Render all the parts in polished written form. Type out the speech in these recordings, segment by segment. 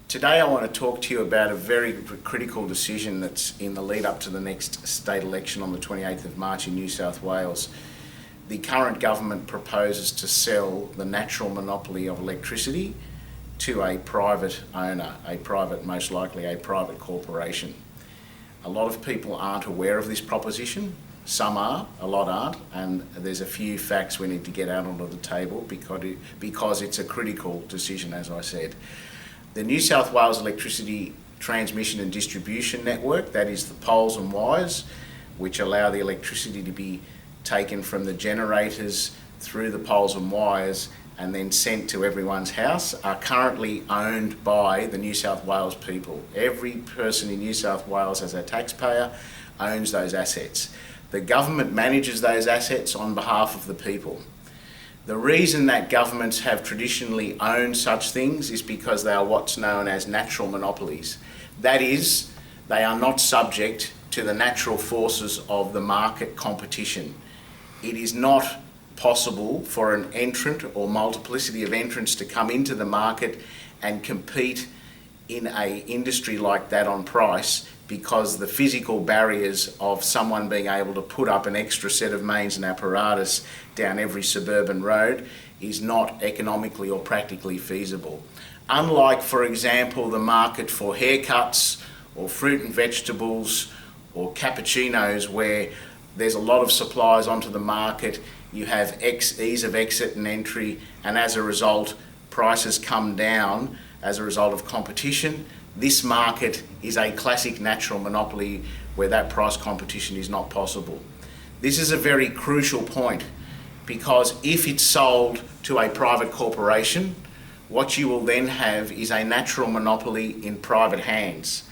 Today I want to talk to you about a very critical decision that's in the lead up to the next state election on the 28th of March in New South Wales. The current government proposes to sell the natural monopoly of electricity to a private owner, most likely a private corporation. A lot of people aren't aware of this proposition. Some are, a lot aren't, and there's a few facts we need to get out onto the table because it's a critical decision, as I said. The New South Wales Electricity Transmission and Distribution Network, that is the poles and wires, which allow the electricity to be taken from the generators through the poles and wires and then sent to everyone's house, are currently owned by the New South Wales people. Every person in New South Wales as a taxpayer owns those assets. The government manages those assets on behalf of the people. The reason that governments have traditionally owned such things is because they are what's known as natural monopolies. That is, they are not subject to the natural forces of the market competition. It is not possible for an entrant or multiplicity of entrants to come into the market and compete in an industry like that on price, because the physical barriers of someone being able to put up an extra set of mains and apparatus down every suburban road is not economically or practically feasible. Unlike, for example, the market for haircuts or fruit and vegetables or cappuccinos, where there's a lot of suppliers onto the market, you have ease of exit and entry, and as a result, prices come down as a result of competition. This market is a classic natural monopoly where that price competition is not possible. This is a very crucial point, because if it's sold to a private corporation, what you will then have is a natural monopoly in private hands.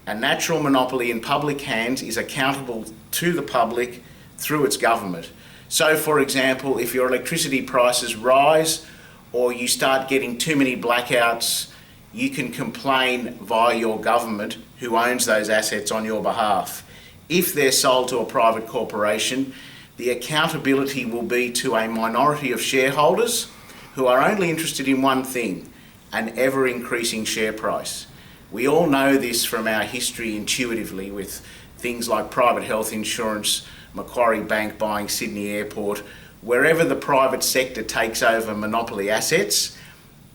A natural monopoly in public hands is accountable to the public through its government. So, for example, if your electricity prices rise or you start getting too many blackouts, you can complain via your government, who owns those assets on your behalf. If they're sold to a private corporation, the accountability will be to a minority of shareholders who are only interested in one thing: an ever-increasing share price. We all know this from our history intuitively, with things like private health insurance, Macquarie Bank buying Sydney Airport. Wherever the private sector takes over monopoly assets,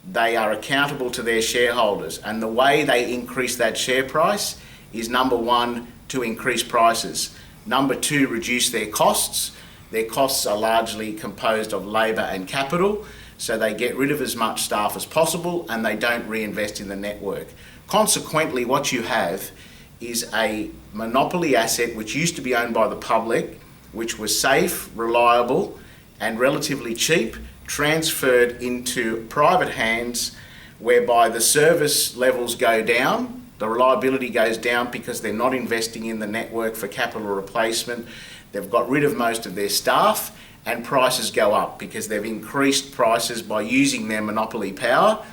they are accountable to their shareholders, and the way they increase that share price is, number one, to increase prices. Number two, reduce their costs. Their costs are largely composed of labour and capital, so they get rid of as much staff as possible and they don't reinvest in the network. Consequently, what you have is a monopoly asset which used to be owned by the public, which was safe, reliable and relatively cheap, transferred into private hands, whereby the service levels go down, the reliability goes down because they're not investing in the network for capital replacement, they've got rid of most of their staff, and prices go up because they've increased prices by using their monopoly power,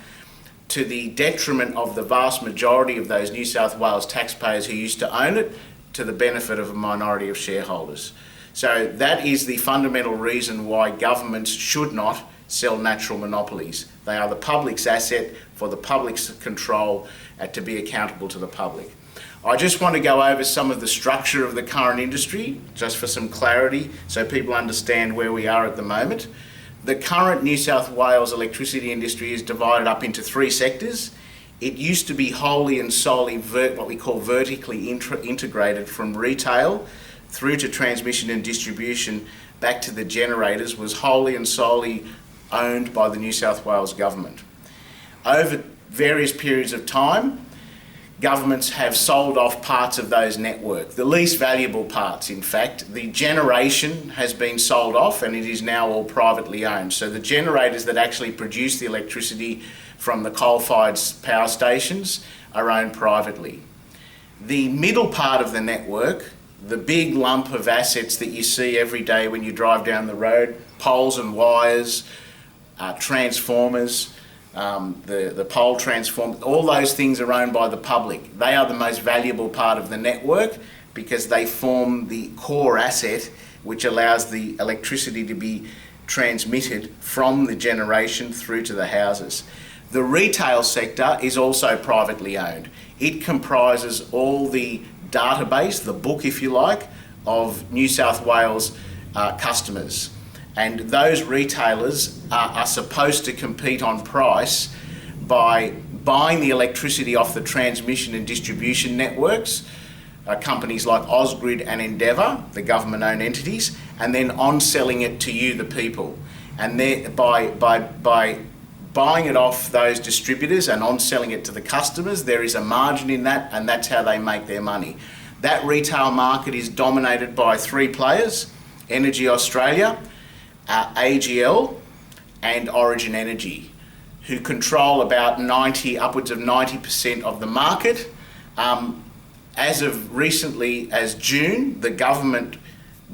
to the detriment of the vast majority of those New South Wales taxpayers who used to own it, to the benefit of a minority of shareholders. So that is the fundamental reason why governments should not sell natural monopolies. They are the public's asset for the public's control and to be accountable to the public. I just want to go over some of the structure of the current industry, just for some clarity, so people understand where we are at the moment. The current New South Wales electricity industry is divided up into three sectors. It used to be wholly and solely what we call vertically integrated, from retail through to transmission and distribution back to the generators, was wholly and solely owned by the New South Wales government. Over various periods of time, governments have sold off parts of those networks, the least valuable parts in fact. The generation has been sold off and it is now all privately owned. So the generators that actually produce the electricity from the coal-fired power stations are owned privately. The middle part of the network, the big lump of assets that you see every day when you drive down the road, poles and wires, transformers, the pole transformer, all those things are owned by the public. They are the most valuable part of the network because they form the core asset which allows the electricity to be transmitted from the generation through to the houses. The retail sector is also privately owned. It comprises all the database, the book if you like, of New South Wales customers. And those retailers are supposed to compete on price by buying the electricity off the transmission and distribution networks, companies like Ausgrid and Endeavour, the government-owned entities, and then on-selling it to you, the people. And by buying it off those distributors and on-selling it to the customers, there is a margin in that, and that's how they make their money. That retail market is dominated by three players: Energy Australia, AGL, and Origin Energy, who control about upwards of 90% of the market. As of recently as June, the government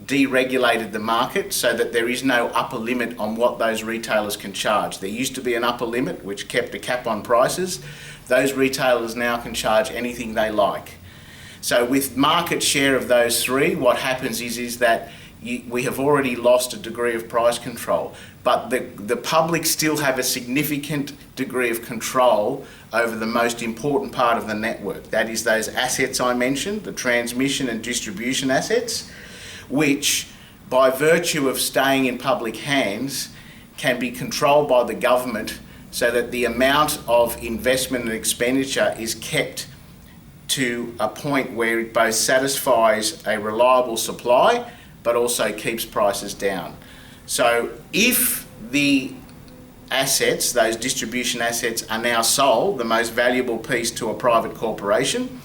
deregulated the market so that there is no upper limit on what those retailers can charge. There used to be an upper limit which kept a cap on prices. Those retailers now can charge anything they like. So with market share of those three, what happens is that we have already lost a degree of price control, but the public still have a significant degree of control over the most important part of the network. That is those assets I mentioned, the transmission and distribution assets, which by virtue of staying in public hands can be controlled by the government so that the amount of investment and expenditure is kept to a point where it both satisfies a reliable supply but also keeps prices down. So if the assets, those distribution assets, are now sold, the most valuable piece, to a private corporation,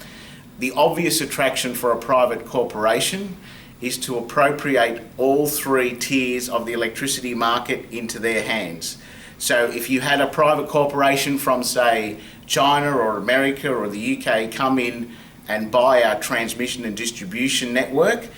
the obvious attraction for a private corporation is to appropriate all three tiers of the electricity market into their hands. So if you had a private corporation from, say, China or America or the UK come in and buy our transmission and distribution network,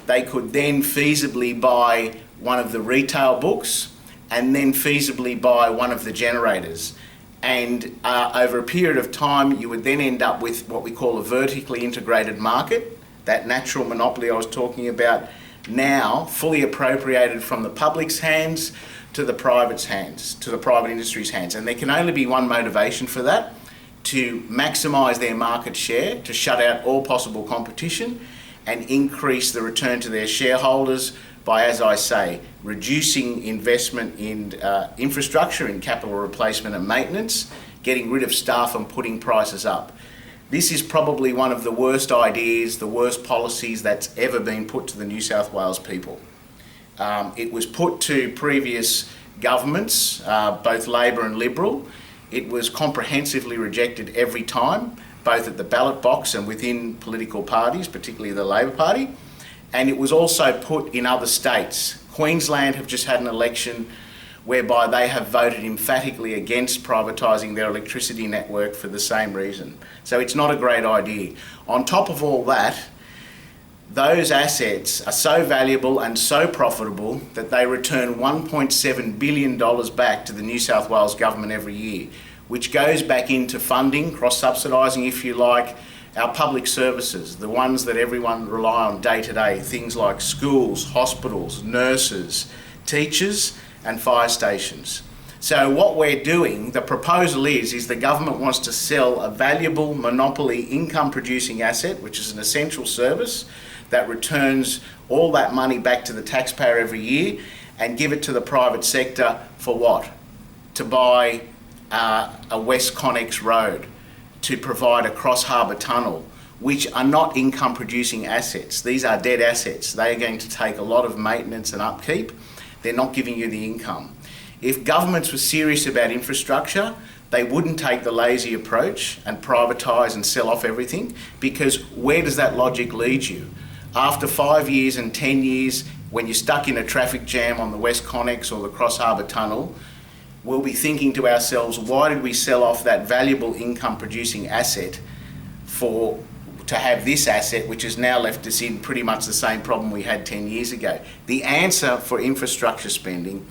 they could then feasibly buy one of the retail books and then feasibly buy one of the generators. And over a period of time, you would then end up with what we call a vertically integrated market, that natural monopoly I was talking about, now fully appropriated from the public's hands to the private's hands, to the private industry's hands. And there can only be one motivation for that: to maximise their market share, to shut out all possible competition and increase the return to their shareholders by, as I say, reducing investment in infrastructure, in capital replacement and maintenance, getting rid of staff and putting prices up. This is probably one of the worst ideas, the worst policies that's ever been put to the New South Wales people. It was put to previous governments, both Labor and Liberal. It was comprehensively rejected every time, both at the ballot box and within political parties, particularly the Labor Party. And it was also put in other states. Queensland have just had an election whereby they have voted emphatically against privatising their electricity network for the same reason. So it's not a great idea. On top of all that, those assets are so valuable and so profitable that they return $1.7 billion back to the New South Wales government every year, which goes back into funding, cross-subsidising if you like, our public services, the ones that everyone rely on day to day, things like schools, hospitals, nurses, teachers and fire stations. So what we're doing, the proposal is the government wants to sell a valuable monopoly income producing asset, which is an essential service that returns all that money back to the taxpayer every year, and give it to the private sector for what? To buy a West Connex road, to provide a cross-harbour tunnel, which are not income-producing assets. These are dead assets. They are going to take a lot of maintenance and upkeep. They're not giving you the income. If governments were serious about infrastructure, they wouldn't take the lazy approach and privatise and sell off everything, because where does that logic lead you? After 5 years and 10 years, when you're stuck in a traffic jam on the West Connex or the cross-harbour tunnel, we'll be thinking to ourselves, why did we sell off that valuable income producing asset to have this asset which has now left us in pretty much the same problem we had 10 years ago? The answer for infrastructure spending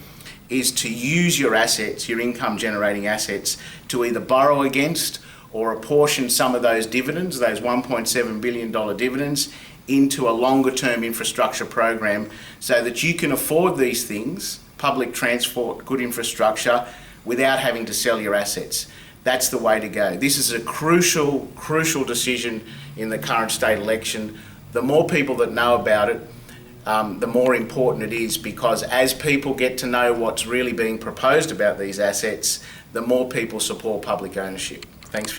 is to use your assets, your income generating assets, to either borrow against or apportion some of those dividends, those $1.7 billion dividends, into a longer term infrastructure program so that you can afford these things, public transport, good infrastructure, without having to sell your assets. that's the way to go. This is a crucial, crucial decision in the current state election. The more people that know about it, the more important it is, because as people get to know what's really being proposed about these assets, the more people support public ownership. Thanks.